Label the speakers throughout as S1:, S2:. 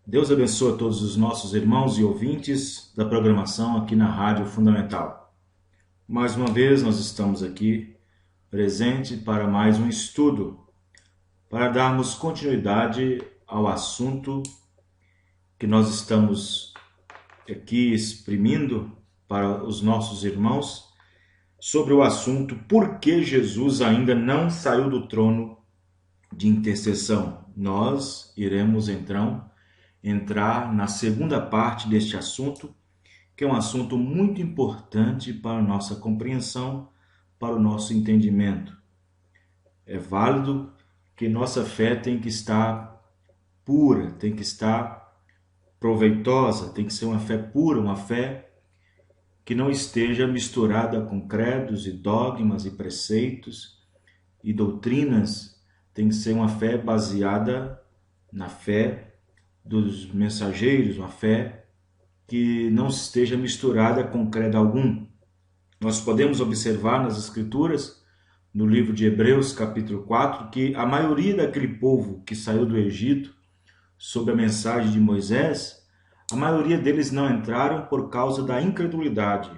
S1: Deus abençoe a todos os nossos irmãos e ouvintes da programação aqui na Rádio Fundamental. Mais uma vez nós estamos aqui presente para mais um estudo, para darmos continuidade ao assunto que nós estamos aqui exprimindo para os nossos irmãos sobre o assunto por que Jesus ainda não saiu do trono de intercessão. Nós iremos então entrar na segunda parte deste assunto, que é um assunto muito importante para a nossa compreensão, para o nosso entendimento. É válido que nossa fé tem que estar pura, tem que estar proveitosa, tem que ser uma fé pura, uma fé que não esteja misturada com credos e dogmas e preceitos e doutrinas. Tem que ser uma fé baseada na fé dos mensageiros, uma fé que não esteja misturada com credo algum. Nós podemos observar nas Escrituras, no livro de Hebreus, capítulo 4, que a maioria daquele povo que saiu do Egito, sob a mensagem de Moisés, a maioria deles não entraram por causa da incredulidade.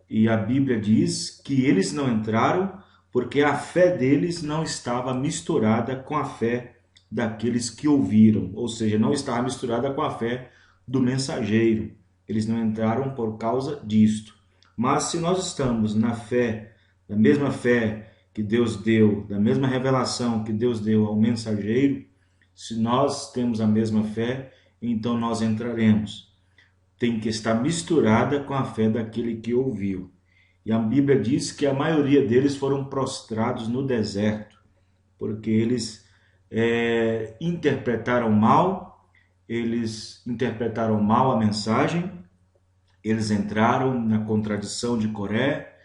S1: E a Bíblia diz que eles não entraram porque a fé deles não estava misturada com a fé daqueles que ouviram, ou seja, não estava misturada com a fé do mensageiro. Eles não entraram por causa disto. Mas se nós estamos na fé, da mesma fé que Deus deu, da mesma revelação que Deus deu ao mensageiro, se nós temos a mesma fé, então nós entraremos. Tem que estar misturada com a fé daquele que ouviu. E a Bíblia diz que a maioria deles foram prostrados no deserto, porque eles interpretaram mal a mensagem, eles entraram na contradição de Coré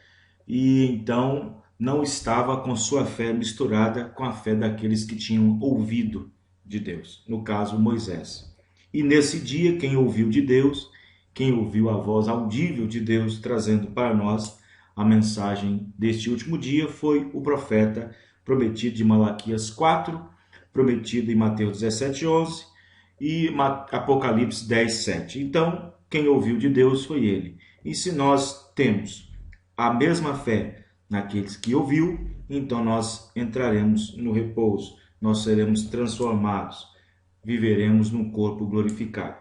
S1: e então não estava com sua fé misturada com a fé daqueles que tinham ouvido de Deus, no caso Moisés. E nesse dia, quem ouviu de Deus, quem ouviu a voz audível de Deus trazendo para nós a mensagem deste último dia foi o profeta prometido de Malaquias 4, prometido em Mateus 17:11 e Apocalipse 10:7. Então, quem ouviu de Deus foi ele. E se nós temos a mesma fé naqueles que ouviu, então nós entraremos no repouso, nós seremos transformados, viveremos num corpo glorificado.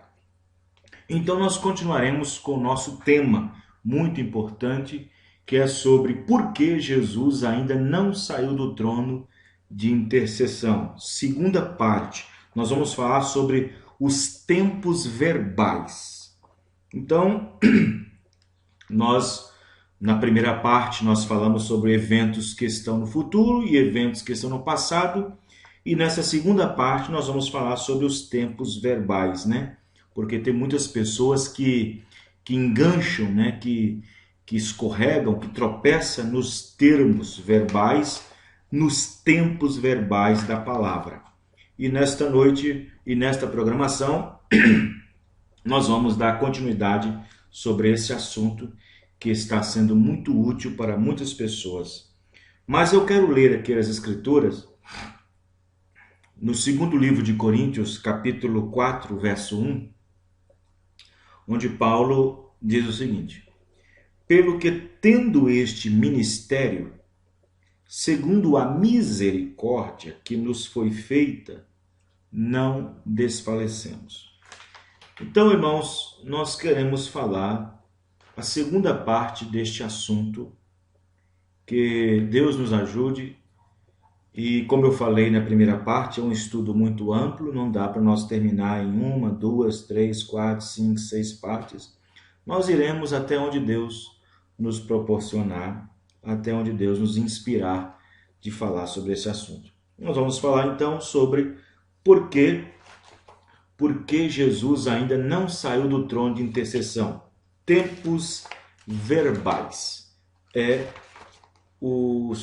S1: Então nós continuaremos com o nosso tema muito importante, que é sobre por que Jesus ainda não saiu do trono de intercessão. Segunda parte, nós vamos falar sobre os tempos verbais. Então, na primeira parte, nós falamos sobre eventos que estão no futuro e eventos que estão no passado. E nessa segunda parte, nós vamos falar sobre os tempos verbais, né? Porque tem muitas pessoas que engancham, né? Que escorregam, que tropeçam nos termos verbais, nos tempos verbais da palavra. E nesta noite e nesta programação, nós vamos dar continuidade sobre esse assunto que está sendo muito útil para muitas pessoas. Mas eu quero ler aqui as Escrituras, no segundo livro de Coríntios, capítulo 4, verso 1, onde Paulo diz o seguinte: pelo que tendo este ministério, segundo a misericórdia que nos foi feita, não desfalecemos. Então, irmãos, nós queremos falar a segunda parte deste assunto, que Deus nos ajude. E como eu falei na primeira parte, é um estudo muito amplo, não dá para nós terminar em 1, 2, 3, 4, 5, 6 partes. Nós iremos até onde Deus nos proporcionar, até onde Deus nos inspirar de falar sobre esse assunto. Nós vamos falar então sobre por que Jesus ainda não saiu do trono de intercessão. Tempos verbais é o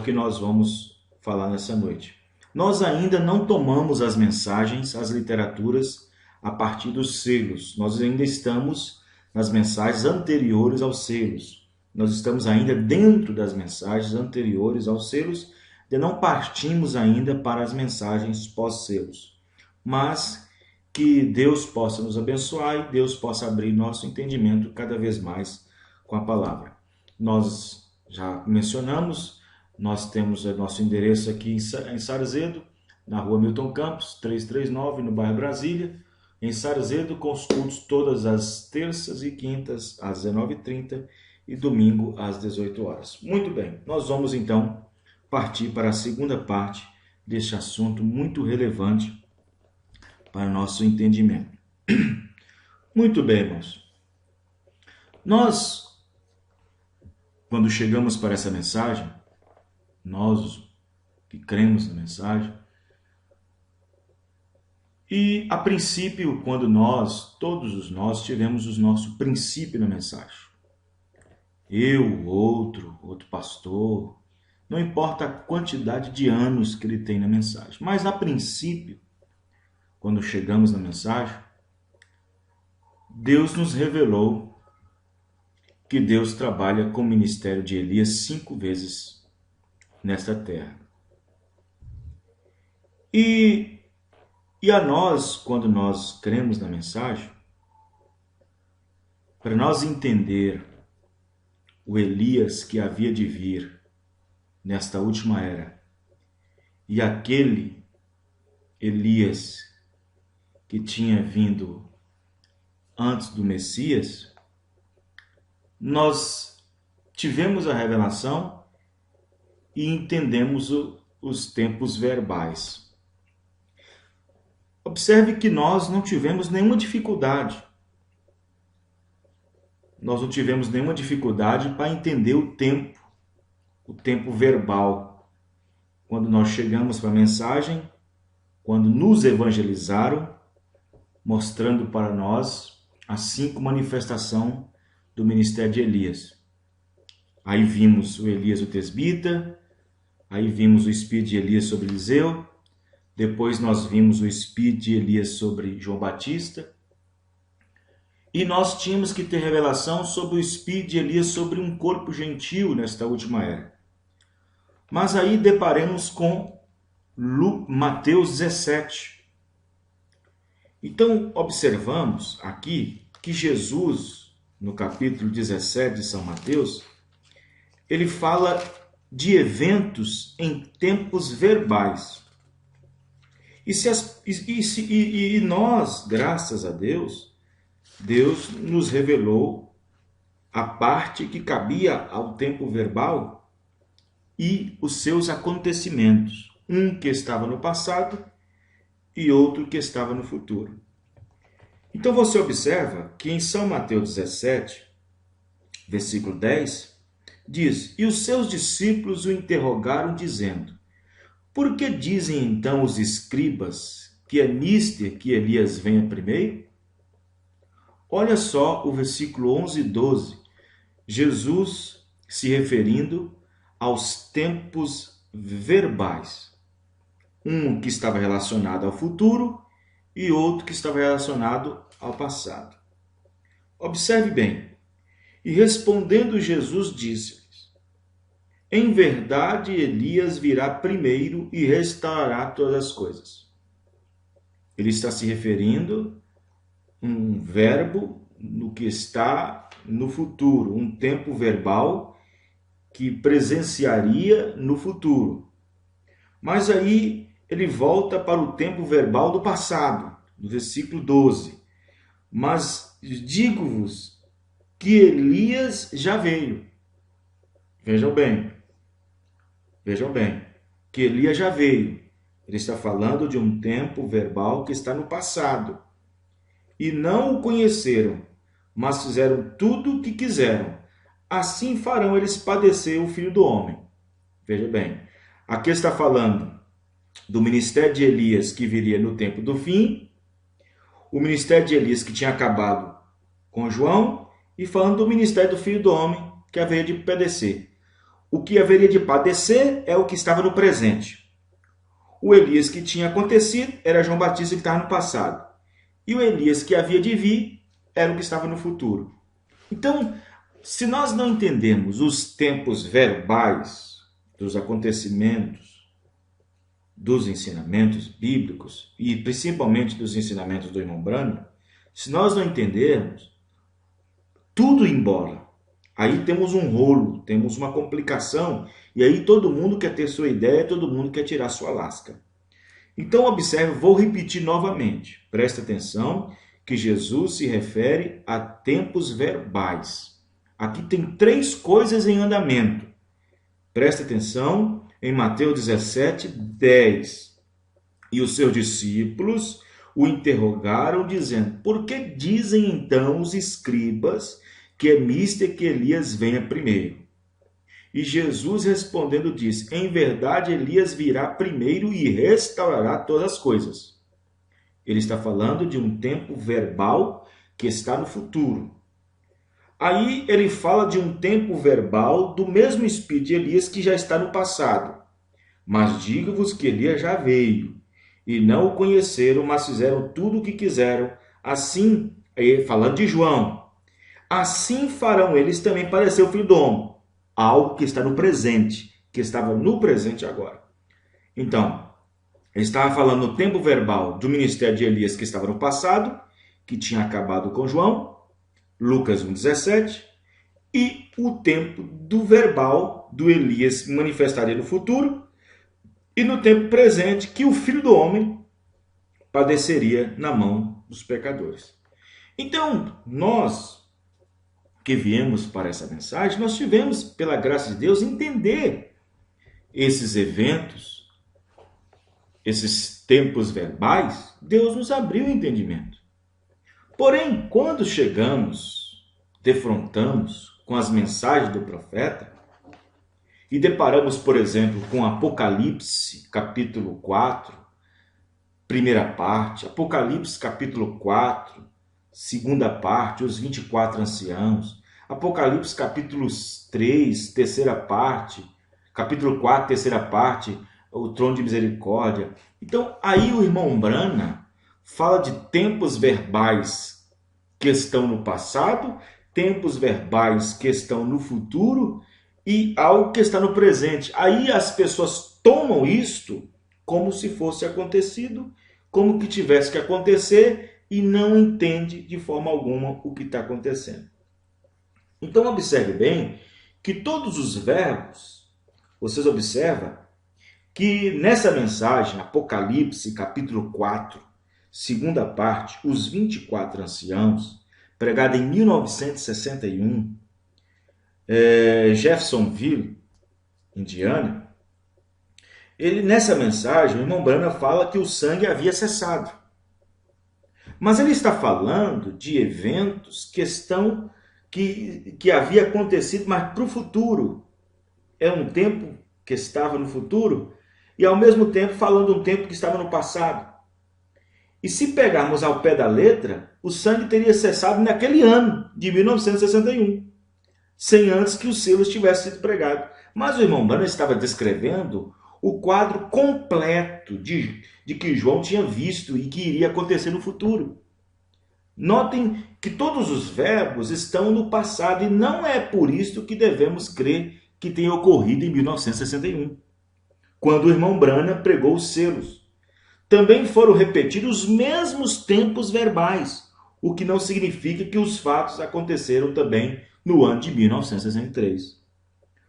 S1: que nós vamos falar nessa noite. Nós ainda não tomamos as mensagens, as literaturas, a partir dos selos. Nós ainda estamos nas mensagens anteriores aos selos. Nós estamos ainda dentro das mensagens anteriores aos selos, e não partimos ainda para as mensagens pós-selos. Mas que Deus possa nos abençoar e Deus possa abrir nosso entendimento cada vez mais com a palavra. Nós já mencionamos, nós temos o nosso endereço aqui em Sarzedo, na rua Milton Campos, 339, no bairro Brasília, em Sarzedo, com os cultos todas as terças e quintas às 19h30 e domingo às 18 horas. Muito bem, nós vamos então partir para a segunda parte deste assunto muito relevante para nosso entendimento. Muito bem, irmãos. Nós, quando chegamos para essa mensagem, nós que cremos na mensagem, e a princípio, quando todos nós tivemos o nosso princípio na mensagem. Eu, outro pastor, não importa a quantidade de anos que ele tem na mensagem, mas a princípio, quando chegamos na mensagem, Deus nos revelou que Deus trabalha com o ministério de Elias 5 vezes nesta terra. E a nós, quando nós cremos na mensagem, para nós entender o Elias que havia de vir nesta última era e aquele Elias que tinha vindo antes do Messias, nós tivemos a revelação e entendemos os tempos verbais. Observe que nós não tivemos nenhuma dificuldade. Nós não tivemos nenhuma dificuldade para entender o tempo verbal. Quando nós chegamos para a mensagem, quando nos evangelizaram, mostrando para nós as 5 manifestações do ministério de Elias. Aí vimos o Elias o tesbita, aí vimos o espírito de Elias sobre Eliseu, depois nós vimos o espírito de Elias sobre João Batista, e nós tínhamos que ter revelação sobre o espírito de Elias sobre um corpo gentil nesta última era. Mas aí deparamos com Mateus 17. Então observamos aqui que Jesus, no capítulo 17 de São Mateus, ele fala de eventos em tempos verbais. E nós, graças a Deus, Deus nos revelou a parte que cabia ao tempo verbal e os seus acontecimentos. Um que estava no passado e outro que estava no futuro. Então você observa que em São Mateus 17, versículo 10, diz: E os seus discípulos o interrogaram, dizendo: Por que dizem então os escribas que é mister que Elias venha primeiro? Olha só o versículo 11 e 12. Jesus se referindo aos tempos verbais. Um que estava relacionado ao futuro e outro que estava relacionado ao passado. Observe bem. E respondendo Jesus disse-lhes: Em verdade Elias virá primeiro e restaurará todas as coisas. Ele está se referindo um verbo no que está no futuro, um tempo verbal que presenciaria no futuro. Mas aí ele volta para o tempo verbal do passado, no versículo 12. Mas digo-vos que Elias já veio. Vejam bem, que Elias já veio. Ele está falando de um tempo verbal que está no passado. E não o conheceram, mas fizeram tudo o que quiseram. Assim farão eles padecer o Filho do Homem. Veja bem, aqui está falando do ministério de Elias que viria no tempo do fim, o ministério de Elias que tinha acabado com João, e falando do ministério do Filho do Homem que haveria de padecer. O que haveria de padecer é o que estava no presente. O Elias que tinha acontecido era João Batista que estava no passado. E o Elias que havia de vir era o que estava no futuro. Então, se nós não entendemos os tempos verbais dos acontecimentos, dos ensinamentos bíblicos e principalmente dos ensinamentos do irmão Branham, se nós não entendermos, tudo embora. Aí temos um rolo, temos uma complicação, e aí todo mundo quer ter sua ideia, todo mundo quer tirar sua lasca. Então observe, vou repetir novamente. Presta atenção que Jesus se refere a tempos verbais. Aqui tem 3 coisas em andamento. Presta atenção em Mateus 17, 10. E os seus discípulos o interrogaram, dizendo: por que dizem então os escribas que é mister que Elias venha primeiro? E Jesus respondendo disse: em verdade Elias virá primeiro e restaurará todas as coisas. Ele está falando de um tempo verbal que está no futuro. Aí ele fala de um tempo verbal do mesmo espírito de Elias que já está no passado. Mas digo-vos que Elias já veio, e não o conheceram, mas fizeram tudo o que quiseram. Assim, falando de João, assim farão eles também parecer o Filho do Homem. Algo que está no presente, que estava no presente agora. Então, ele estava falando no tempo verbal do ministério de Elias que estava no passado, que tinha acabado com João, Lucas 1,17, e o tempo do verbal do Elias manifestaria no futuro, e no tempo presente que o Filho do Homem padeceria na mão dos pecadores. Então, nós que viemos para essa mensagem, nós tivemos, pela graça de Deus, entender esses eventos, esses tempos verbais. Deus nos abriu o entendimento. Porém, quando chegamos, defrontamos com as mensagens do profeta e deparamos, por exemplo, com Apocalipse, capítulo 4, primeira parte, Apocalipse, capítulo 4, segunda parte, os 24 anciãos, Apocalipse, capítulo 3, terceira parte, capítulo 4, terceira parte, o trono de misericórdia. Então, aí o irmão Branham fala de tempos verbais que estão no passado, tempos verbais que estão no futuro e algo que está no presente. Aí as pessoas tomam isto como se fosse acontecido, como que tivesse que acontecer e não entende de forma alguma o que está acontecendo. Então observe bem que todos os verbos, vocês observam que nessa mensagem, Apocalipse capítulo 4, segunda parte, os 24 anciãos, pregada em 1961, Jeffersonville, Indiana, nessa mensagem, o irmão Branham fala que o sangue havia cessado. Mas ele está falando de eventos que havia acontecido, mas para o futuro. É um tempo que estava no futuro e ao mesmo tempo falando de um tempo que estava no passado. E se pegarmos ao pé da letra, o sangue teria cessado naquele ano de 1961, sem antes que os selos tivessem sido pregados. Mas o irmão Branham estava descrevendo o quadro completo de que João tinha visto e que iria acontecer no futuro. Notem que todos os verbos estão no passado e não é por isso que devemos crer que tenha ocorrido em 1961, quando o irmão Branham pregou os selos. Também foram repetidos os mesmos tempos verbais, o que não significa que os fatos aconteceram também no ano de 1963.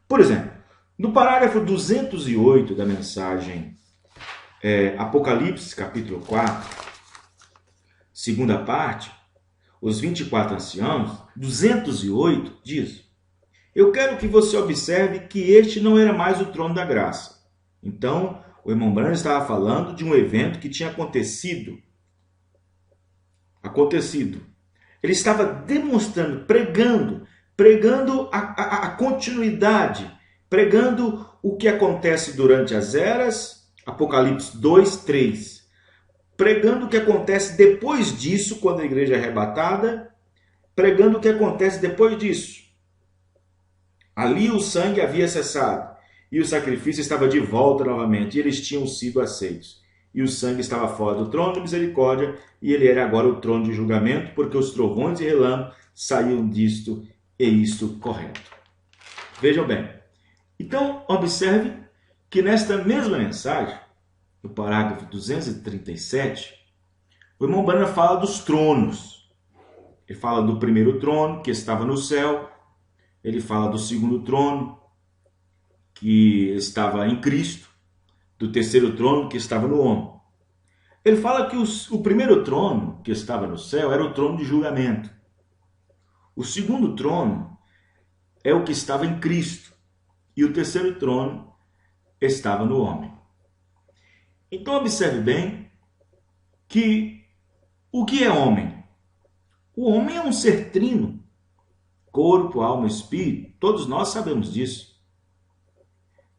S1: Por exemplo, no parágrafo 208 da mensagem Apocalipse, capítulo 4, segunda parte, os 24 anciãos, 208, diz: eu quero que você observe que este não era mais o trono da graça. Então, o irmão Branham estava falando de um evento que tinha acontecido. Ele estava demonstrando, pregando a continuidade, pregando o que acontece durante as eras, Apocalipse 2, 3. Pregando o que acontece depois disso, quando a igreja é arrebatada, pregando o que acontece depois disso. Ali o sangue havia cessado e o sacrifício estava de volta novamente, e eles tinham sido aceitos. E o sangue estava fora do trono de misericórdia, e ele era agora o trono de julgamento, porque os trovões e relâmpagos saíam disto e isto correto. Vejam bem. Então, observe que nesta mesma mensagem, no parágrafo 237, o irmão Branham fala dos tronos. Ele fala do primeiro trono, que estava no céu. Ele fala do segundo trono, que estava em Cristo. Do terceiro trono, que estava no homem. Ele fala que o primeiro trono, que estava no céu, era o trono de julgamento. O segundo trono é o que estava em Cristo. E o terceiro trono estava no homem. Então observe bem que o que é homem? O homem é um ser trino. Corpo, alma e espírito. Todos nós sabemos disso.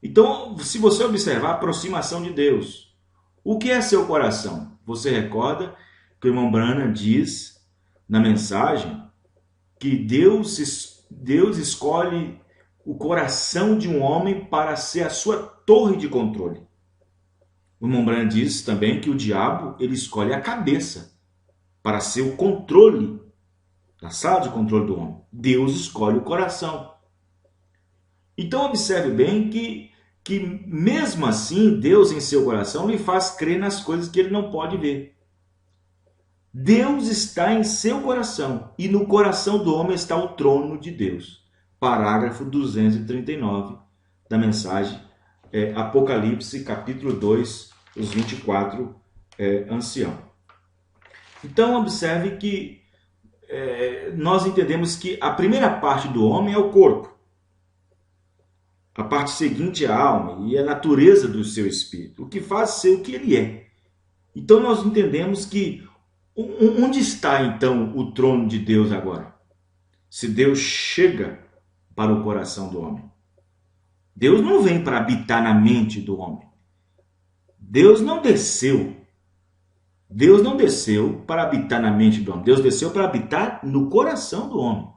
S1: Então, se você observar a aproximação de Deus, o que é seu coração? Você recorda que o irmão Branham diz na mensagem que Deus escolhe o coração de um homem para ser a sua torre de controle. O irmão Branham diz também que o diabo ele escolhe a cabeça para ser o controle da sala de controle do homem. Deus escolhe o coração. Então observe bem que mesmo assim Deus em seu coração lhe faz crer nas coisas que ele não pode ver. Deus está em seu coração e no coração do homem está o trono de Deus. Parágrafo 239 da mensagem Apocalipse, capítulo 2, os 24 anciãos. Então observe que nós entendemos que a primeira parte do homem é o corpo. A parte seguinte é a alma e a natureza do seu espírito, o que faz ser o que ele é. Então nós entendemos que onde está então o trono de Deus agora? Se Deus chega para o coração do homem. Deus não vem para habitar na mente do homem. Deus não desceu. Deus não desceu para habitar na mente do homem. Deus desceu para habitar no coração do homem.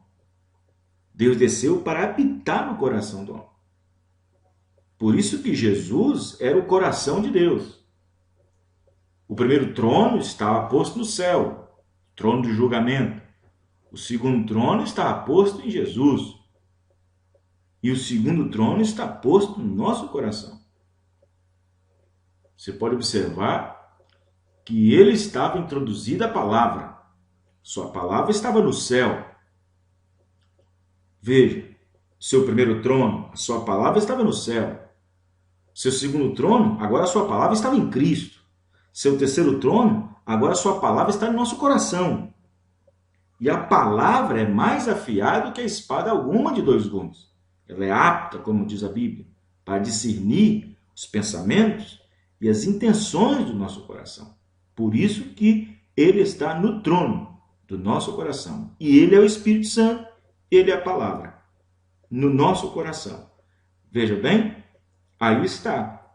S1: Deus desceu para habitar no coração do homem. Por isso que Jesus era o coração de Deus. O primeiro trono estava posto no céu, trono de julgamento. O segundo trono estava posto em Jesus. E o segundo trono está posto no nosso coração. Você pode observar que ele estava introduzida a palavra. Sua palavra estava no céu. Veja, seu primeiro trono, a sua palavra estava no céu. Seu segundo trono, agora a sua palavra estava em Cristo. Seu terceiro trono, agora a sua palavra está no nosso coração. E a palavra é mais afiada que a espada alguma de dois gumes. Ela é apta, como diz a Bíblia, para discernir os pensamentos e as intenções do nosso coração. Por isso que ele está no trono do nosso coração. E ele é o Espírito Santo, ele é a palavra no nosso coração. Veja bem, aí está.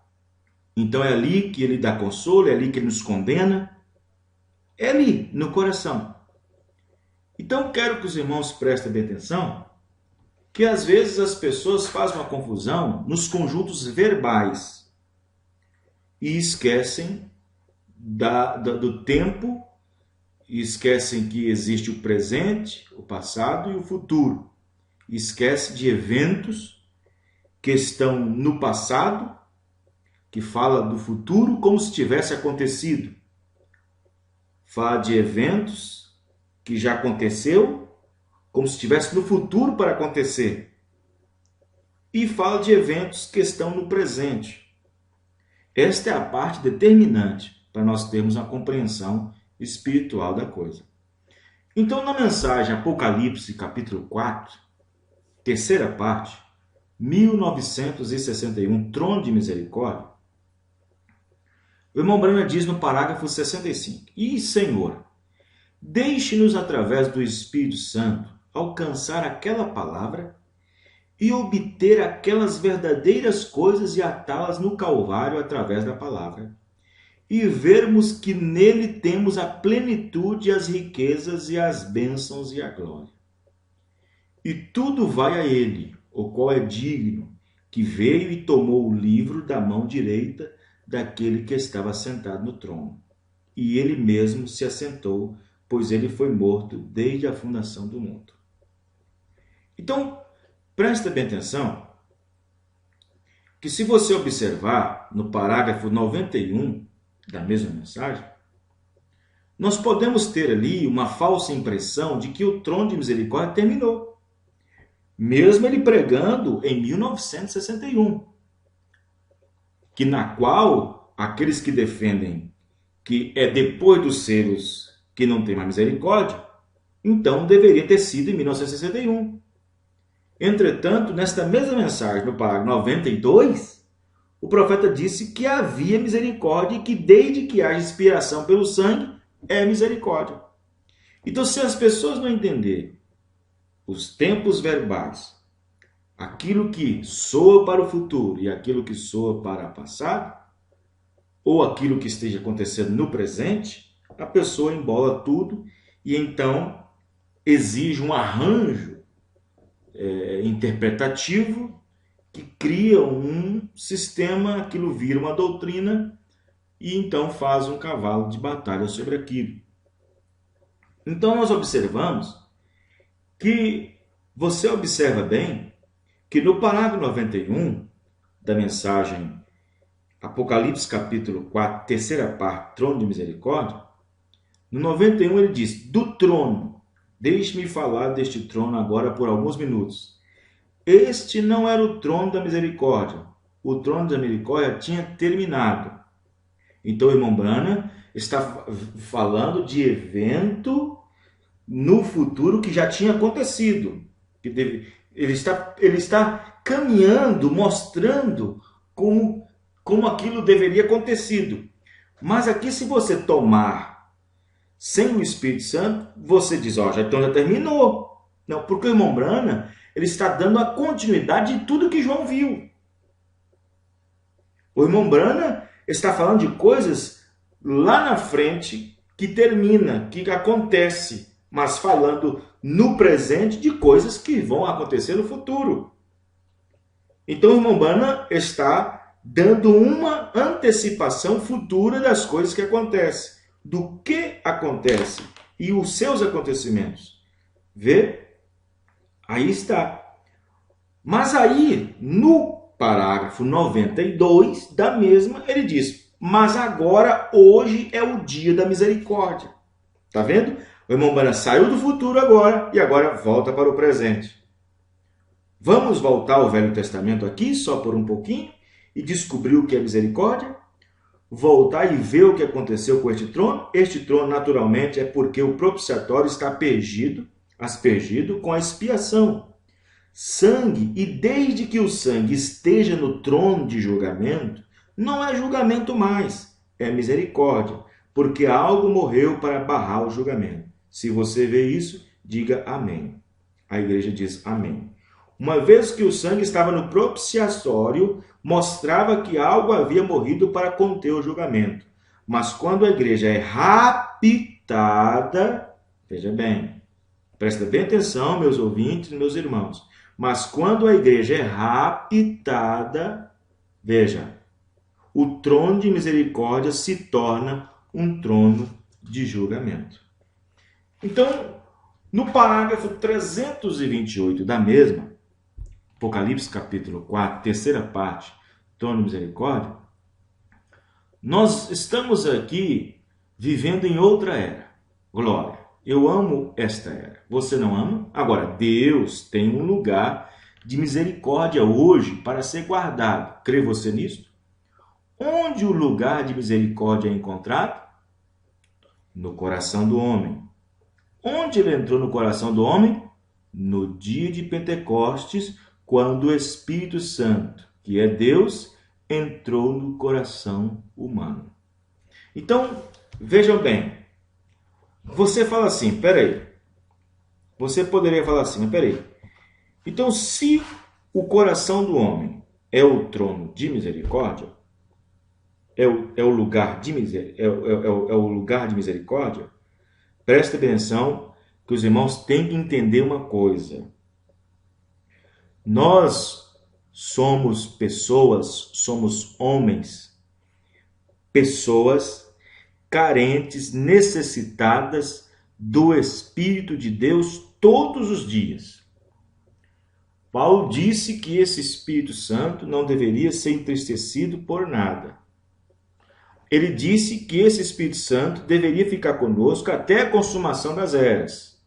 S1: Então é ali que ele dá consolo, é ali que ele nos condena. É ali, no coração. Então quero que os irmãos prestem bem atenção que às vezes as pessoas fazem uma confusão nos verbais e esquecem do tempo, e esquecem que existe o presente, o passado e o futuro. Esquece de eventos que estão no passado, que fala do futuro como se tivesse acontecido. Fala de eventos que já aconteceu, como se estivesse no futuro para acontecer. E fala de eventos que estão no presente. Esta é a parte determinante para nós termos a compreensão espiritual da coisa. Então, na mensagem Apocalipse, capítulo 4, terceira parte, 1961, Trono de Misericórdia, o irmão Branham diz no parágrafo 65, E, Senhor, deixe-nos através do Espírito Santo alcançar aquela palavra e obter aquelas verdadeiras coisas e atá-las no Calvário através da palavra, e vermos que nele temos a plenitude, as riquezas e as bênçãos e a glória. E tudo vai a ele, o qual é digno, que veio e tomou o livro da mão direita daquele que estava sentado no trono. E ele mesmo se assentou, pois ele foi morto desde a fundação do mundo. Então, presta bem atenção que se você observar no parágrafo 91 da mesma mensagem, nós podemos ter ali uma falsa impressão de que o trono de misericórdia terminou. Mesmo ele pregando em 1961, que na qual aqueles que defendem que é depois dos selos que não tem mais misericórdia, então deveria ter sido em 1961. Entretanto, nesta mesma mensagem, no parágrafo 92, o profeta disse que havia misericórdia e que desde que haja expiação pelo sangue, é misericórdia. Então, se as pessoas não entenderem os tempos verbais, aquilo que soa para o futuro e aquilo que soa para o passado, ou aquilo que esteja acontecendo no presente, a pessoa embola tudo e então exige um arranjo interpretativo que cria um sistema, aquilo vira uma doutrina e então faz um cavalo de batalha sobre aquilo. Então nós observamos que você observa bem que no parágrafo 91 da mensagem Apocalipse capítulo 4, terceira parte, trono de misericórdia, no 91 ele diz, do trono, deixe-me falar deste trono agora por alguns minutos. Este não era o trono da misericórdia. O trono da misericórdia tinha terminado. Então o irmão Branham está falando de evento no futuro que já tinha acontecido. Ele está caminhando, mostrando como aquilo deveria acontecido. Mas aqui, se você tomar sem o Espírito Santo, você diz, então já terminou. Não, porque o irmão Branham, ele está dando a continuidade de tudo que João viu. O irmão Branham está falando de coisas lá na frente que termina, que acontece, mas falando no presente de coisas que vão acontecer no futuro. Então o irmão Branham está dando uma antecipação futura das coisas que acontecem, do que acontece e os seus acontecimentos. Vê? Aí está. Mas aí, no parágrafo 92 da mesma, ele diz, mas agora, hoje é o dia da misericórdia. Tá vendo? O irmão Branham saiu do futuro agora e agora volta para o presente. Vamos voltar ao Velho Testamento aqui, só por um pouquinho, e descobrir o que é misericórdia? Voltar e ver o que aconteceu com este trono? Este trono, naturalmente, é porque o propiciatório está aspergido com a expiação. Sangue, e desde que o sangue esteja no trono de julgamento, não é julgamento mais, é misericórdia, porque algo morreu para barrar o julgamento. Se você vê isso, diga amém. A igreja diz amém. Uma vez que o sangue estava no propiciatório, mostrava que algo havia morrido para conter o julgamento. Mas quando a igreja é raptada, veja bem, presta bem atenção, meus ouvintes, meus irmãos, mas quando a igreja é raptada, veja, o trono de misericórdia se torna um trono de julgamento. Então, no parágrafo 328 da mesma, Apocalipse capítulo 4, terceira parte, trono de misericórdia, nós estamos aqui vivendo em outra era. Glória, eu amo esta era. Você não ama? Agora, Deus tem um lugar de misericórdia hoje para ser guardado. Crê você nisso? Onde o lugar de misericórdia é encontrado? No coração do homem. Onde ele entrou no coração do homem? No dia de Pentecostes, quando o Espírito Santo, que é Deus, entrou no coração humano. Então, vejam bem, você fala assim, peraí, você poderia falar assim, peraí, então se o coração do homem é o trono de misericórdia, é o lugar de misericórdia, presta atenção que os irmãos têm que entender uma coisa. Nós somos pessoas, somos homens, pessoas carentes, necessitadas do Espírito de Deus todos os dias. Paulo disse que esse Espírito Santo não deveria ser entristecido por nada. Ele disse que esse Espírito Santo deveria ficar conosco até a consumação das eras.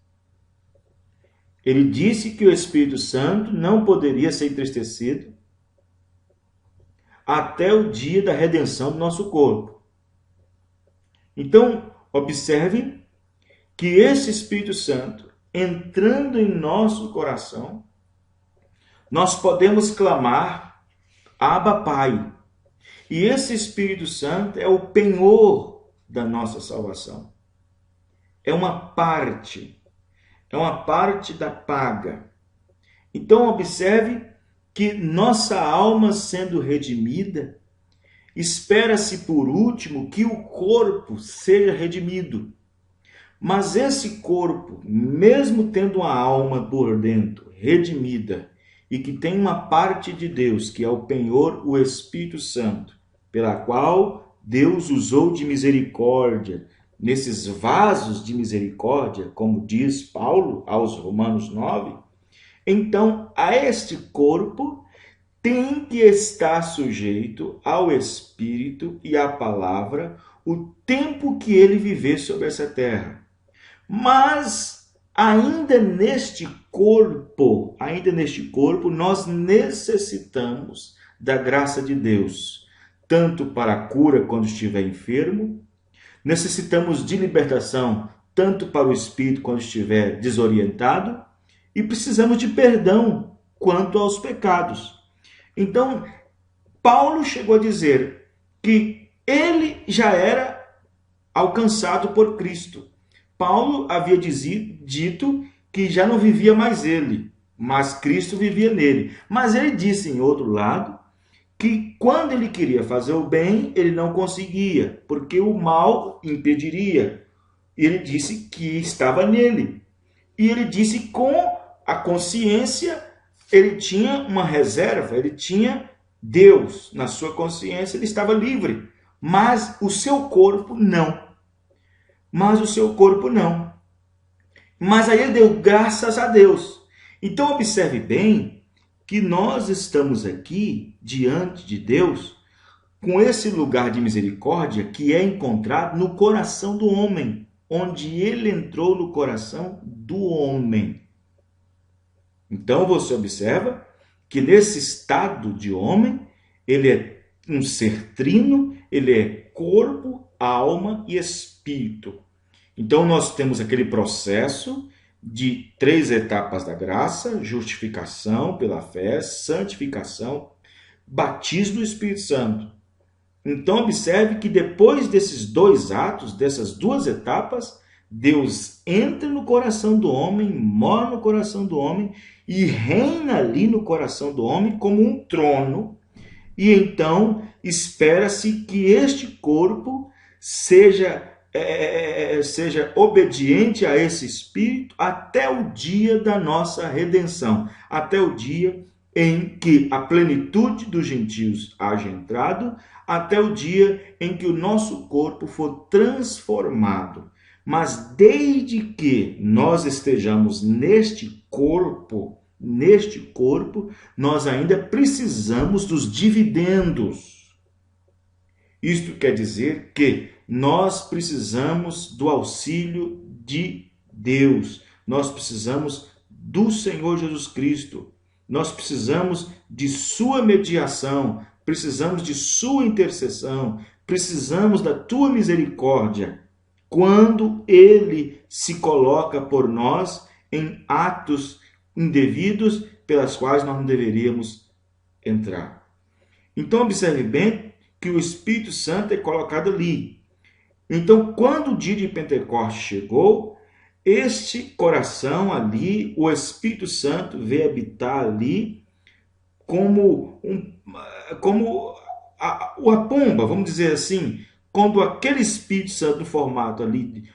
S1: Ele disse que o Espírito Santo não poderia ser entristecido até o dia da redenção do nosso corpo. Então, observe que esse Espírito Santo, entrando em nosso coração, nós podemos clamar, Abba, Pai. E esse Espírito Santo é o penhor da nossa salvação. É uma parte da paga. Então, observe que nossa alma sendo redimida, espera-se por último que o corpo seja redimido. Mas esse corpo, mesmo tendo uma alma por dentro redimida, e que tem uma parte de Deus, que é o penhor, o Espírito Santo, pela qual Deus usou de misericórdia, nesses vasos de misericórdia, como diz Paulo aos Romanos 9, então a este corpo tem que estar sujeito ao Espírito e à palavra o tempo que ele viver sobre essa terra. Mas ainda neste corpo, nós necessitamos da graça de Deus, tanto para a cura quando estiver enfermo, necessitamos de libertação, tanto para o espírito quando estiver desorientado, e precisamos de perdão quanto aos pecados. Então, Paulo chegou a dizer que ele já era alcançado por Cristo. Paulo havia dito que já não vivia mais ele, mas Cristo vivia nele. Mas ele disse, em outro lado, que quando ele queria fazer o bem, ele não conseguia, porque o mal impediria. Ele disse que estava nele. E ele disse com a consciência, ele tinha uma reserva, ele tinha Deus na sua consciência, ele estava livre. Mas o seu corpo não. Mas aí ele deu graças a Deus. Então observe bem que nós estamos aqui diante de Deus com esse lugar de misericórdia que é encontrado no coração do homem, onde ele entrou no coração do homem. Então você observa que nesse estado de homem, ele é um ser trino, ele é corpo, alma e espírito. Então nós temos aquele processo de 3 etapas da graça: justificação pela fé, santificação, batismo do Espírito Santo. Então observe que depois desses 2 atos, dessas 2 etapas, Deus entra no coração do homem, mora no coração do homem e reina ali no coração do homem como um trono. E então espera-se que este corpo seja obediente a esse Espírito até o dia da nossa redenção, até o dia em que a plenitude dos gentios haja entrado, até o dia em que o nosso corpo for transformado. Mas desde que nós estejamos neste corpo, nós ainda precisamos dos dividendos. Isto quer dizer que nós precisamos do auxílio de Deus. Nós precisamos do Senhor Jesus Cristo. Nós precisamos de sua mediação, precisamos de sua intercessão, precisamos da tua misericórdia. Quando ele se coloca por nós em atos indevidos pelas quais nós não deveríamos entrar. Então observe bem que o Espírito Santo é colocado ali. Então, quando o dia de Pentecostes chegou, este coração ali, o Espírito Santo veio habitar ali como a pomba, vamos dizer assim, quando aquele Espírito Santo no formato ali,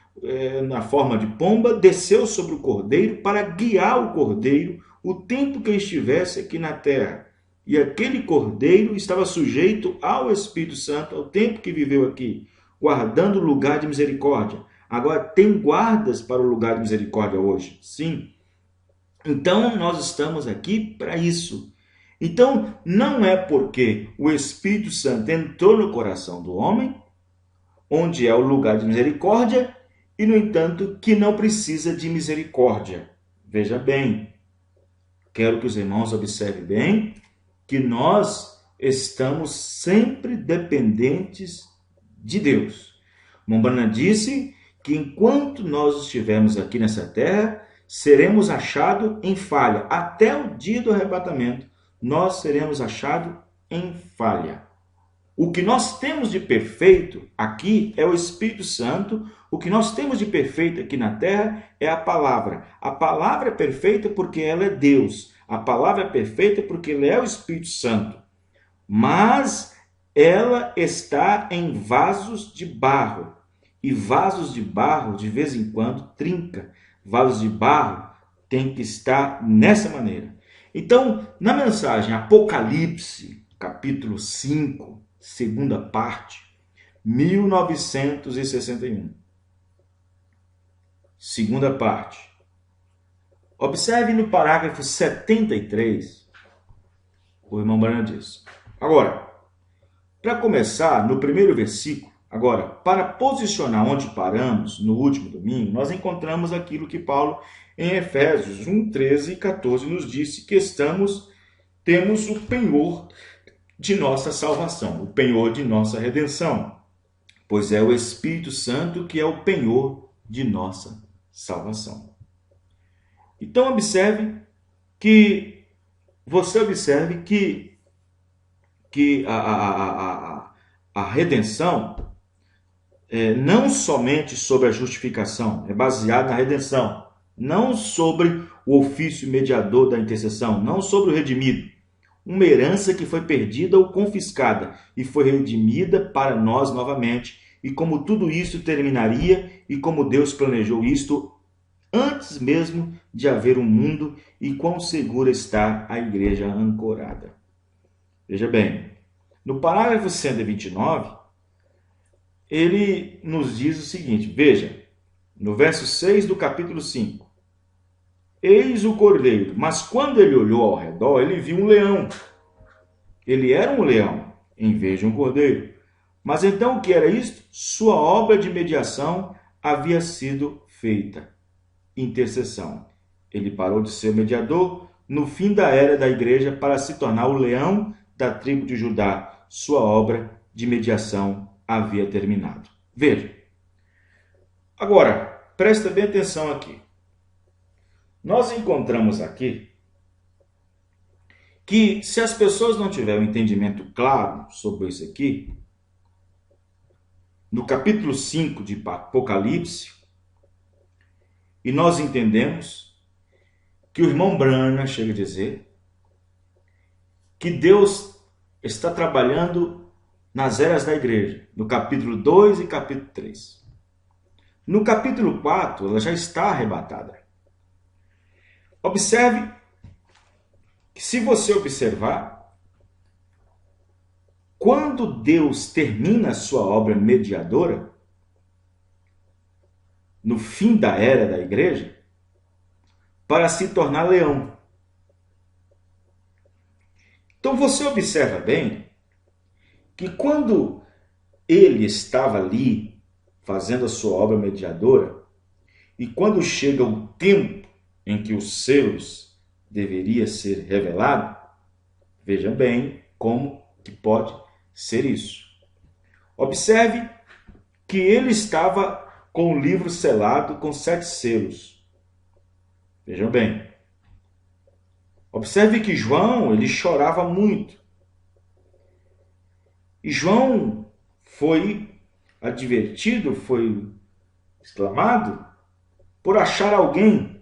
S1: na forma de pomba, desceu sobre o cordeiro para guiar o cordeiro o tempo que estivesse aqui na terra. E aquele cordeiro estava sujeito ao Espírito Santo ao tempo que viveu aqui, guardando o lugar de misericórdia. Agora, tem guardas para o lugar de misericórdia hoje? Sim. Então, nós estamos aqui para isso. Então, não é porque o Espírito Santo entrou no coração do homem, onde é o lugar de misericórdia, e, no entanto, que não precisa de misericórdia. Veja bem, quero que os irmãos observem bem que nós estamos sempre dependentes de Deus. Mombrana disse que enquanto nós estivermos aqui nessa terra, seremos achados em falha. Até o dia do arrebatamento, nós seremos achados em falha. O que nós temos de perfeito aqui é o Espírito Santo. O que nós temos de perfeito aqui na terra é a palavra. A palavra é perfeita porque ela é Deus. A palavra é perfeita porque ele é o Espírito Santo. Mas ela está em vasos de barro. E vasos de barro, de vez em quando, trinca. Vasos de barro tem que estar nessa maneira. Então, na mensagem Apocalipse, capítulo 5, segunda parte, 1961. Segunda parte. Observe no parágrafo 73, o irmão Branham diz. Agora, para começar, no primeiro versículo, agora, para posicionar onde paramos no último domingo, nós encontramos aquilo que Paulo, em Efésios 1, 13 e 14, nos disse que temos o penhor de nossa salvação, o penhor de nossa redenção, pois é o Espírito Santo que é o penhor de nossa salvação. Então você observe que a redenção não somente sobre a justificação, é baseada na redenção, não sobre o ofício mediador da intercessão, não sobre o redimido. Uma herança que foi perdida ou confiscada e foi redimida para nós novamente, e como tudo isso terminaria e como Deus planejou isto antes mesmo de haver um mundo e quão segura está a igreja ancorada. Veja bem, no parágrafo 129, ele nos diz o seguinte, veja, no verso 6 do capítulo 5. Eis o cordeiro, mas quando ele olhou ao redor, ele viu um leão. Ele era um leão, em vez de um cordeiro. Mas então o que era isto? Sua obra de mediação havia sido feita. Intercessão. Ele parou de ser mediador no fim da era da igreja para se tornar o leão da tribo de Judá. Sua obra de mediação havia terminado. Veja. Agora, presta bem atenção aqui. Nós encontramos aqui que se as pessoas não tiverem um entendimento claro sobre isso aqui, no capítulo 5 de Apocalipse, e nós entendemos que o irmão Branham chega a dizer que Deus está trabalhando nas eras da igreja, no capítulo 2 e capítulo 3. No capítulo 4, ela já está arrebatada. Observe que, se você observar, quando Deus termina a sua obra mediadora, no fim da era da igreja, para se tornar leão. Então você observa bem que quando ele estava ali fazendo a sua obra mediadora, e quando chega o tempo em que os seus deveria ser revelado, veja bem como que pode ser isso. Observe que ele estava com o livro selado com 7 selos. Vejam bem. Observe que João, ele chorava muito. E João foi advertido, foi exclamado por achar alguém.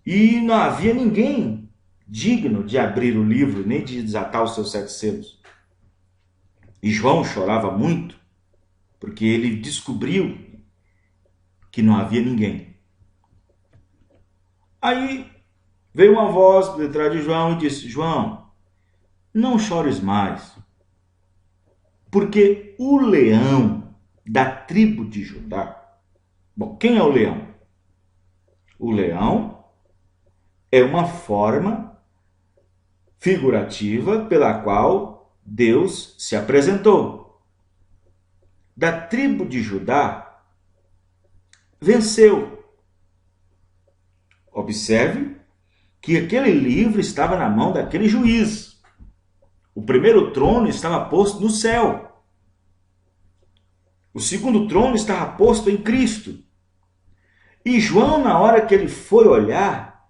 S1: E não havia ninguém digno de abrir o livro, nem de desatar os seus 7 selos. E João chorava muito, porque ele descobriu que não havia ninguém. Aí veio uma voz por detrás de João e disse: João, não chores mais, porque o leão da tribo de Judá... Bom, quem é o leão? o leão é uma forma figurativa pela qual Deus se apresentou. Da tribo de Judá, venceu. Observe que aquele livro estava na mão daquele juiz. O primeiro trono estava posto no céu. O segundo trono estava posto em Cristo. E João, na hora que ele foi olhar,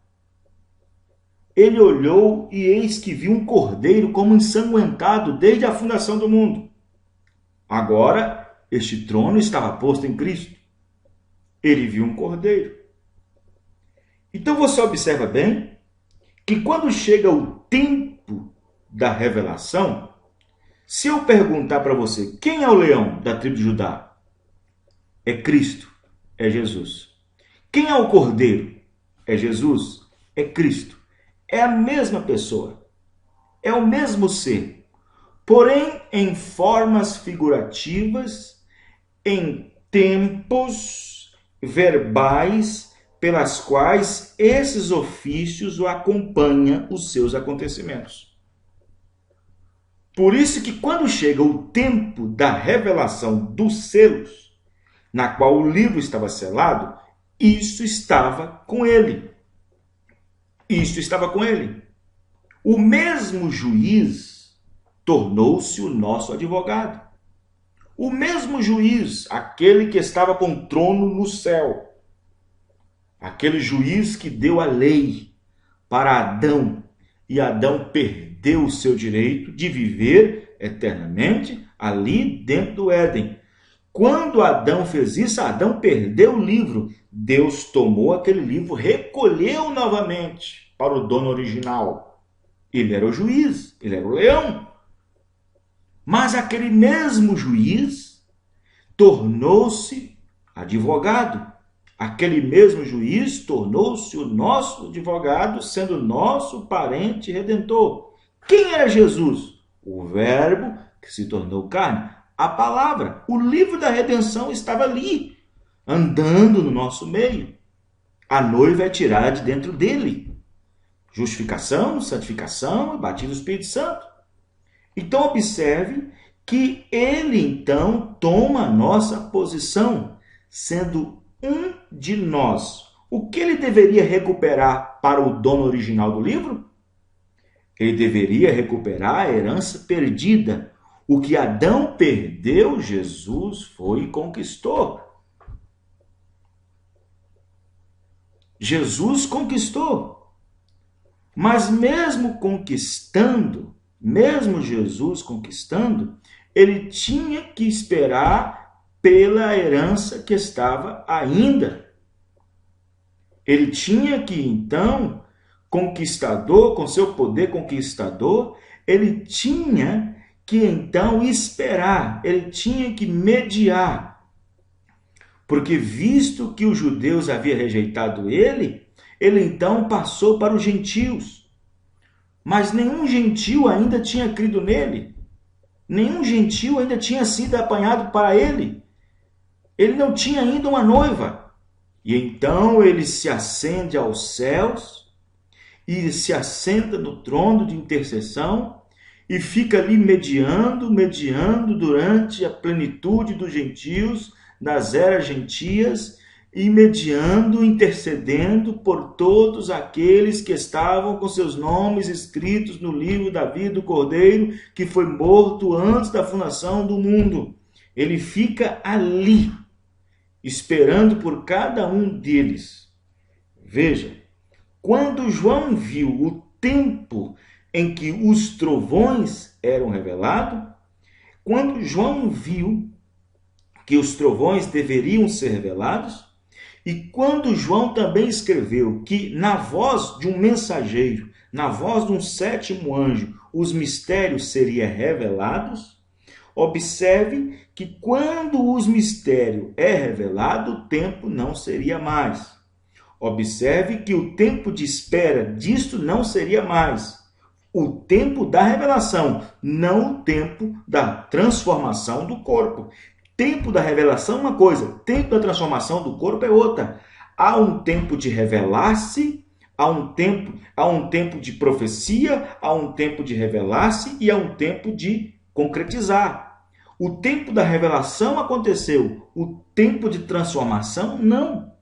S1: ele olhou e eis que viu um cordeiro como ensanguentado desde a fundação do mundo. Agora, este trono estava posto em Cristo. Ele viu um cordeiro. Então você observa bem que quando chega o tempo da revelação, se eu perguntar para você quem é o leão da tribo de Judá, é Cristo, é Jesus. Quem é o cordeiro? É Jesus, é Cristo. É a mesma pessoa, é o mesmo ser, porém em formas figurativas, em tempos verbais, pelas quais esses ofícios o acompanham os seus acontecimentos. Por isso que quando chega o tempo da revelação dos selos, na qual o livro estava selado, isso estava com ele. Isso estava com ele. O mesmo juiz tornou-se o nosso advogado. O mesmo juiz, aquele que estava com o trono no céu. Aquele juiz que deu a lei para Adão, e Adão perdeu o seu direito de viver eternamente ali dentro do Éden. Quando Adão fez isso, Adão perdeu o livro. Deus tomou aquele livro, recolheu novamente para o dono original. Ele era o juiz, ele era o leão. Mas aquele mesmo juiz tornou-se advogado. Aquele mesmo juiz tornou-se o nosso advogado, sendo nosso parente redentor. Quem era Jesus? O Verbo que se tornou carne. A palavra, o livro da redenção estava ali, andando no nosso meio. A noiva é tirada de dentro dele. Justificação, santificação e batismo do Espírito Santo. Então observe que ele então toma a nossa posição, sendo um de nós. O que ele deveria recuperar para o dono original do livro? Ele deveria recuperar a herança perdida. O que Adão perdeu, Jesus foi e conquistou. Jesus conquistou. Mas mesmo conquistando, mesmo Jesus conquistando, ele tinha que esperar pela herança que estava ainda. Ele tinha que, então, conquistador, com seu poder conquistador, ele tinha que então esperar, ele tinha que mediar. Porque visto que os judeus haviam rejeitado ele então passou para os gentios. Mas nenhum gentio ainda tinha crido nele. Nenhum gentio ainda tinha sido apanhado para ele. Ele não tinha ainda uma noiva. E então ele se ascende aos céus e se assenta no trono de intercessão e fica ali mediando durante a plenitude dos gentios, das eras gentias, e mediando, intercedendo por todos aqueles que estavam com seus nomes escritos no livro da vida do Cordeiro, que foi morto antes da fundação do mundo. Ele fica ali, esperando por cada um deles. Veja, quando João viu o tempo em que os trovões eram revelados, quando João viu que os trovões deveriam ser revelados, e quando João também escreveu que na voz de um mensageiro, na voz de um sétimo anjo, os mistérios seriam revelados, observe que quando os mistérios é revelado, o tempo não seria mais. Observe que o tempo de espera disto não seria mais. O tempo da revelação, não o tempo da transformação do corpo. Tempo da revelação é uma coisa, tempo da transformação do corpo é outra. Há um tempo de revelar-se, há um tempo de profecia, há um tempo de revelar-se e há um tempo de concretizar. O tempo da revelação aconteceu, o tempo de transformação não.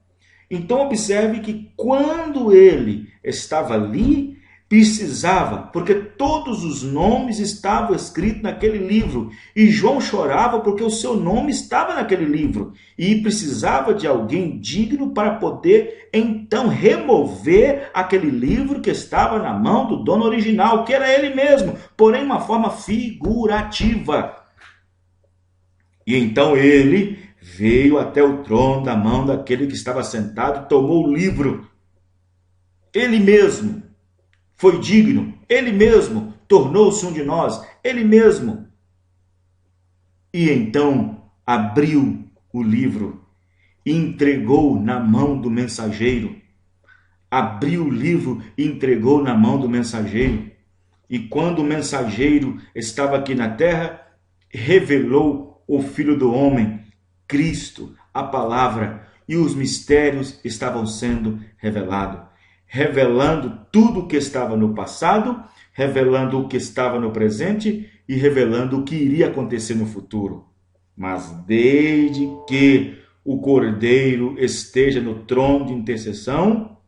S1: Então observe que quando ele estava ali, precisava, porque todos os nomes estavam escritos naquele livro, e João chorava porque o seu nome estava naquele livro, e precisava de alguém digno para poder então remover aquele livro que estava na mão do dono original, que era ele mesmo, porém uma forma figurativa. E então ele veio até o trono da mão daquele que estava sentado, tomou o livro. Ele mesmo foi digno, ele mesmo tornou-se um de nós, ele mesmo. E então abriu o livro e entregou na mão do mensageiro. Abriu o livro e entregou na mão do mensageiro. E quando o mensageiro estava aqui na terra, revelou o Filho do Homem, Cristo, a palavra, e os mistérios estavam sendo revelados. Revelando tudo o que estava no passado, revelando o que estava no presente e revelando o que iria acontecer no futuro. Mas desde que o Cordeiro esteja no trono de intercessão,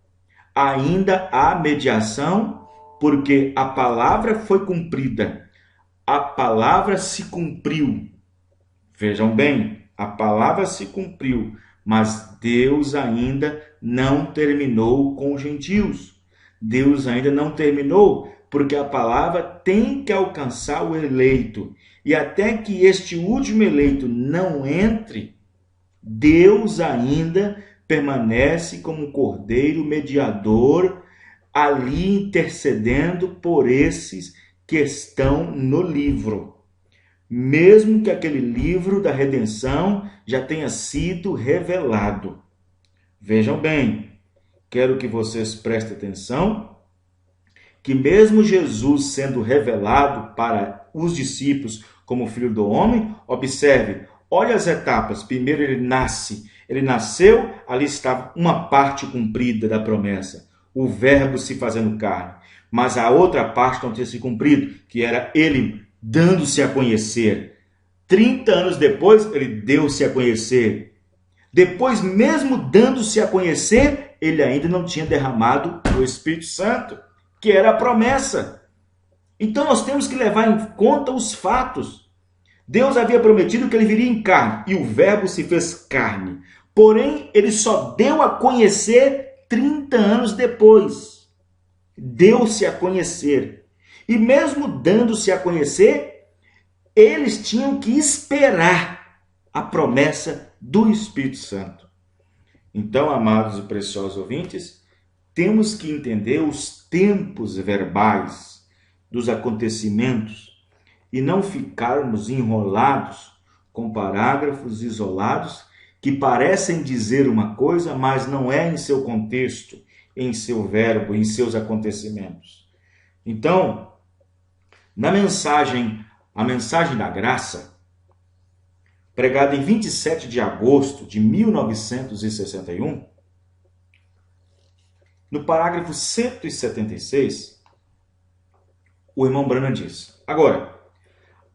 S1: ainda há mediação, porque a palavra foi cumprida. A palavra se cumpriu. Vejam bem, a palavra se cumpriu, mas Deus ainda não terminou com os gentios. Deus ainda não terminou, porque a palavra tem que alcançar o eleito. E até que este último eleito não entre, Deus ainda permanece como um cordeiro mediador, ali intercedendo por esses que estão no livro. Mesmo que aquele livro da redenção já tenha sido revelado. Vejam bem, quero que vocês prestem atenção, que mesmo Jesus sendo revelado para os discípulos como Filho do Homem, observe, olha as etapas. Primeiro ele nasceu, ali estava uma parte cumprida da promessa, o verbo se fazendo carne, mas a outra parte não tinha se cumprido, que era ele dando-se a conhecer. 30 anos depois, ele deu-se a conhecer. Depois, mesmo dando-se a conhecer, ele ainda não tinha derramado o Espírito Santo, que era a promessa. Então, nós temos que levar em conta os fatos. Deus havia prometido que ele viria em carne, e o verbo se fez carne. Porém, ele só deu a conhecer 30 anos depois. Deu-se a conhecer. E mesmo dando-se a conhecer, eles tinham que esperar a promessa do Espírito Santo. Então, amados e preciosos ouvintes, temos que entender os tempos verbais dos acontecimentos e não ficarmos enrolados com parágrafos isolados que parecem dizer uma coisa, mas não é em seu contexto, em seu verbo, em seus acontecimentos. Então, a mensagem da graça, pregada em 27 de agosto de 1961, no parágrafo 176, o irmão Branham diz: agora,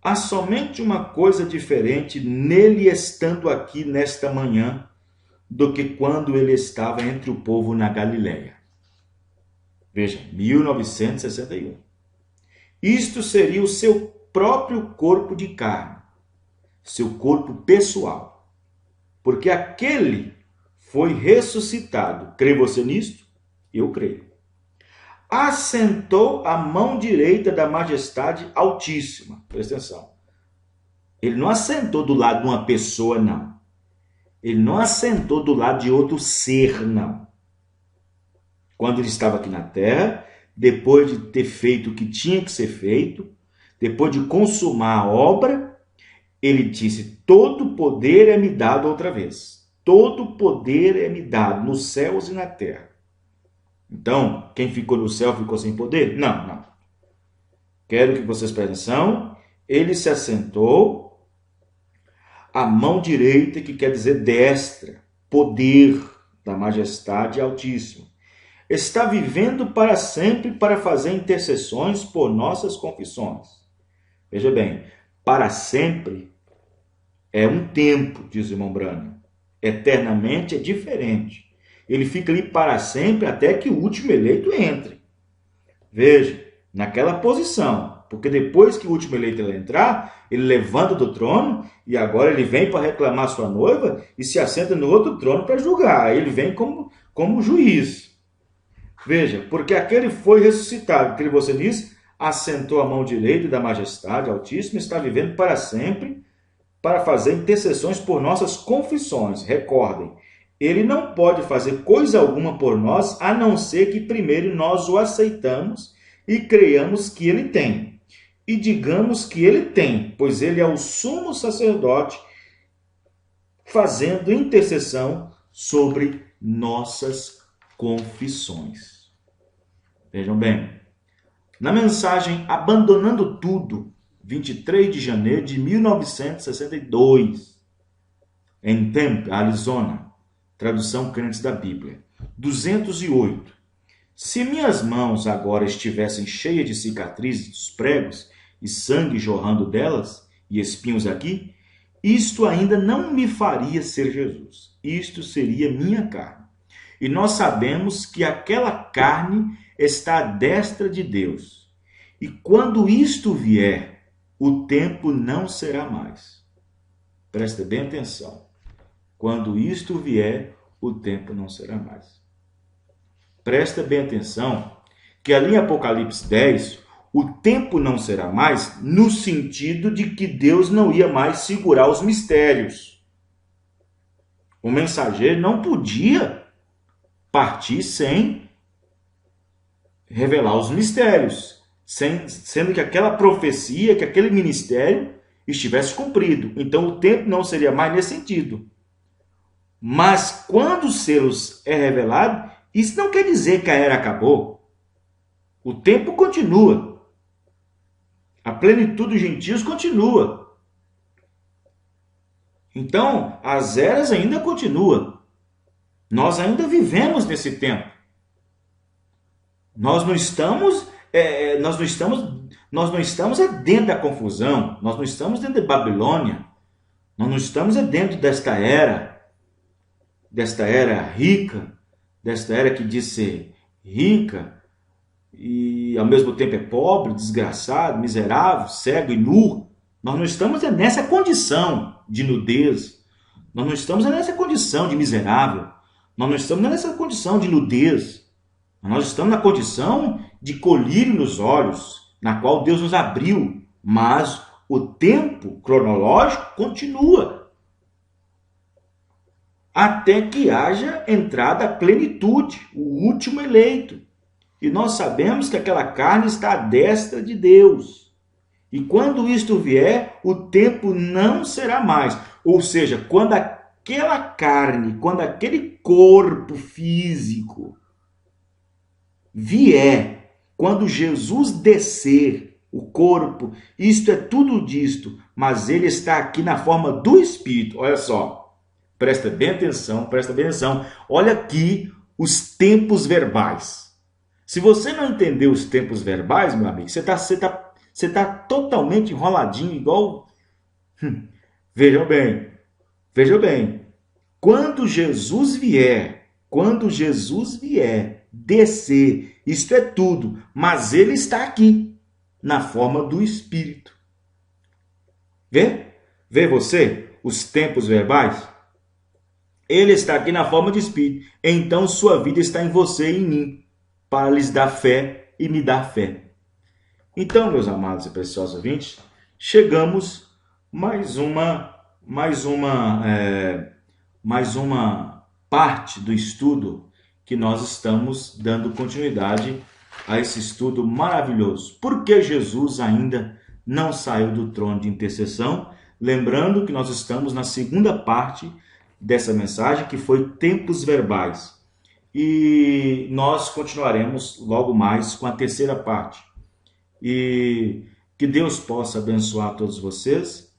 S1: há somente uma coisa diferente nele estando aqui nesta manhã do que quando ele estava entre o povo na Galileia. Veja, 1961. Isto seria o seu próprio corpo de carne, seu corpo pessoal, porque aquele foi ressuscitado. Crê você nisto? Eu creio. Assentou à mão direita da majestade altíssima. Presta atenção. Ele não assentou do lado de uma pessoa, não. Ele não assentou do lado de outro ser, não. Quando ele estava aqui na terra, depois de ter feito o que tinha que ser feito, depois de consumar a obra, ele disse: todo poder é me dado outra vez. Todo poder é me dado nos céus e na terra. Então, quem ficou no céu ficou sem poder? Não, não. Quero que vocês prestem atenção. Ele se assentou à mão direita, que quer dizer destra, poder, da majestade altíssima. Está vivendo para sempre para fazer intercessões por nossas confissões. Veja bem, para sempre é um tempo, diz o irmão Branham. Eternamente é diferente. Ele fica ali para sempre até que o último eleito entre. Veja, naquela posição, porque depois que o último eleito entrar, ele levanta do trono e agora ele vem para reclamar sua noiva e se assenta no outro trono para julgar. Ele vem como juiz. Veja, porque aquele foi ressuscitado, que você diz, assentou a mão direita da majestade altíssima, está vivendo para sempre para fazer intercessões por nossas confissões. Recordem, ele não pode fazer coisa alguma por nós, a não ser que primeiro nós o aceitamos e creiamos que ele tem. E digamos que ele tem, pois ele é o sumo sacerdote fazendo intercessão sobre nossas confissões. Vejam bem, na mensagem Abandonando Tudo, 23 de janeiro de 1962, em Tempe, Arizona, tradução Crentes da Bíblia, 208. Se minhas mãos agora estivessem cheias de cicatrizes dos pregos e sangue jorrando delas e espinhos aqui, isto ainda não me faria ser Jesus. Isto seria minha carne. E nós sabemos que aquela carne está à destra de Deus. E quando isto vier, o tempo não será mais. Presta bem atenção. Quando isto vier, o tempo não será mais. Presta bem atenção que ali em Apocalipse 10, o tempo não será mais no sentido de que Deus não ia mais segurar os mistérios. O mensageiro não podia partir sem revelar os mistérios, sendo que aquela profecia, que aquele ministério estivesse cumprido. Então o tempo não seria mais nesse sentido. Mas quando os selos é revelado, isso não quer dizer que a era acabou. O tempo continua. A plenitude dos gentios continua. Então, as eras ainda continuam. Nós ainda vivemos nesse tempo. Nós não estamos dentro da confusão. Nós não estamos dentro de Babilônia. Nós não estamos dentro desta era rica, desta era que diz ser rica e ao mesmo tempo é pobre, desgraçado, miserável, cego e nu. Nós não estamos nessa condição de nudez. Nós não estamos nessa condição de miserável. Nós não estamos nessa condição de nudez. Nós estamos na condição de colírio nos olhos, na qual Deus nos abriu. Mas o tempo cronológico continua. Até que haja entrada a plenitude, o último eleito. E nós sabemos que aquela carne está à destra de Deus. E quando isto vier, o tempo não será mais. Ou seja, quando aquela carne, quando aquele corpo físico vier, quando Jesus descer, o corpo, isto é tudo disto, mas ele está aqui na forma do Espírito. Olha só, presta bem atenção, presta bem atenção. Olha aqui os tempos verbais. Se você não entender os tempos verbais, meu amigo, você tá totalmente enroladinho, igual... Vejam bem. Quando Jesus vier descer, isto é tudo, mas ele está aqui, na forma do Espírito. Vê você os tempos verbais? Ele está aqui na forma de Espírito. Então sua vida está em você e em mim, para lhes dar fé e me dar fé. Então, meus amados e preciosos ouvintes, chegamos mais uma parte do estudo que nós estamos dando continuidade a esse estudo maravilhoso. Por que Jesus ainda não saiu do trono de intercessão? Lembrando que nós estamos na segunda parte dessa mensagem, que foi tempos verbais. E nós continuaremos logo mais com a terceira parte. E que Deus possa abençoar todos vocês.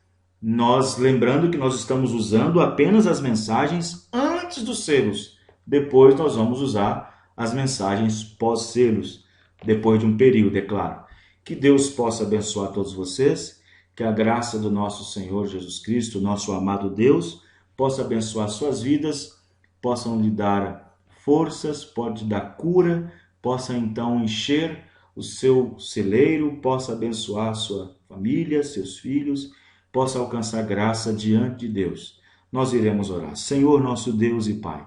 S1: Lembrando que nós estamos usando apenas as mensagens antes dos selos, Depois nós vamos usar as mensagens pós-selos, depois de um período, é claro. Que Deus possa abençoar todos vocês, que a graça do nosso Senhor Jesus Cristo, nosso amado Deus, possa abençoar suas vidas, possam lhe dar forças, pode dar cura, possa então encher o seu celeiro, possa abençoar sua família, seus filhos, possa alcançar graça diante de Deus. Nós iremos orar. Senhor, nosso Deus e Pai,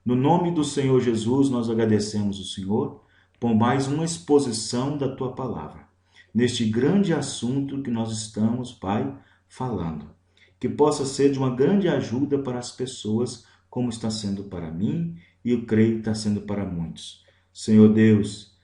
S1: no nome do Senhor Jesus, nós agradecemos o Senhor por mais uma exposição da Tua Palavra, neste grande assunto que nós estamos, Pai, falando. Que possa ser de uma grande ajuda para as pessoas, como está sendo para mim, e eu creio que está sendo para muitos. Senhor Deus,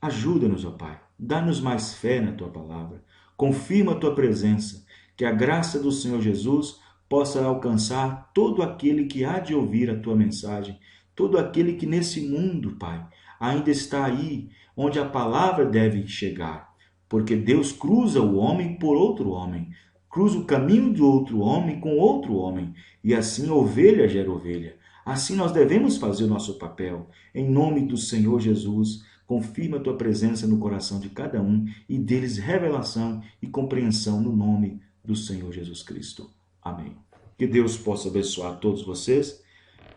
S1: ajuda-nos, ó Pai, dá-nos mais fé na Tua Palavra, confirma a Tua presença, que a graça do Senhor Jesus possa alcançar todo aquele que há de ouvir a Tua mensagem, todo aquele que nesse mundo, Pai, ainda está aí, onde a palavra deve chegar, porque Deus cruza o homem por outro homem, cruza o caminho de outro homem com outro homem, e assim ovelha gera ovelha. Assim nós devemos fazer o nosso papel. Em nome do Senhor Jesus, confirma a Tua presença no coração de cada um e deles revelação e compreensão no nome do Senhor Jesus Cristo. Amém. Que Deus possa abençoar todos vocês.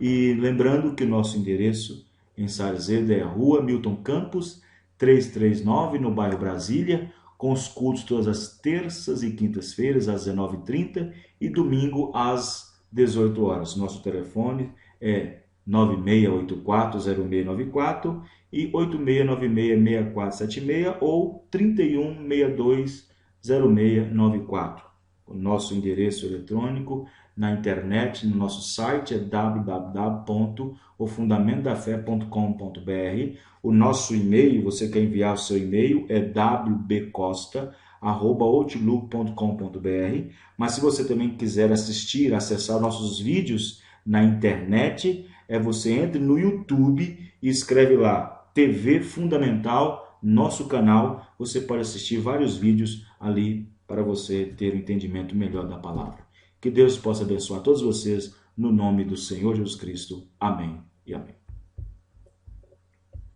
S1: E lembrando que o nosso endereço em Sarzeda é a Rua Milton Campos, 339, no bairro Brasília, com os cultos todas as terças e quintas-feiras, às 19h30 e domingo às 18 horas. Nosso telefone é 96840694 e 86966476 ou 31620694. O nosso endereço eletrônico na internet, no nosso site é www.ofundamentodafe.com.br. O nosso e-mail, você quer enviar o seu e-mail, é wbcosta@outlook.com.br. Mas se você também quiser assistir, acessar nossos vídeos na internet, você entre no YouTube e escreve lá TV Fundamental, nosso canal. Você pode assistir vários vídeos ali para você ter um entendimento melhor da palavra. Que Deus possa abençoar todos vocês no nome do Senhor Jesus Cristo. Amém e amém.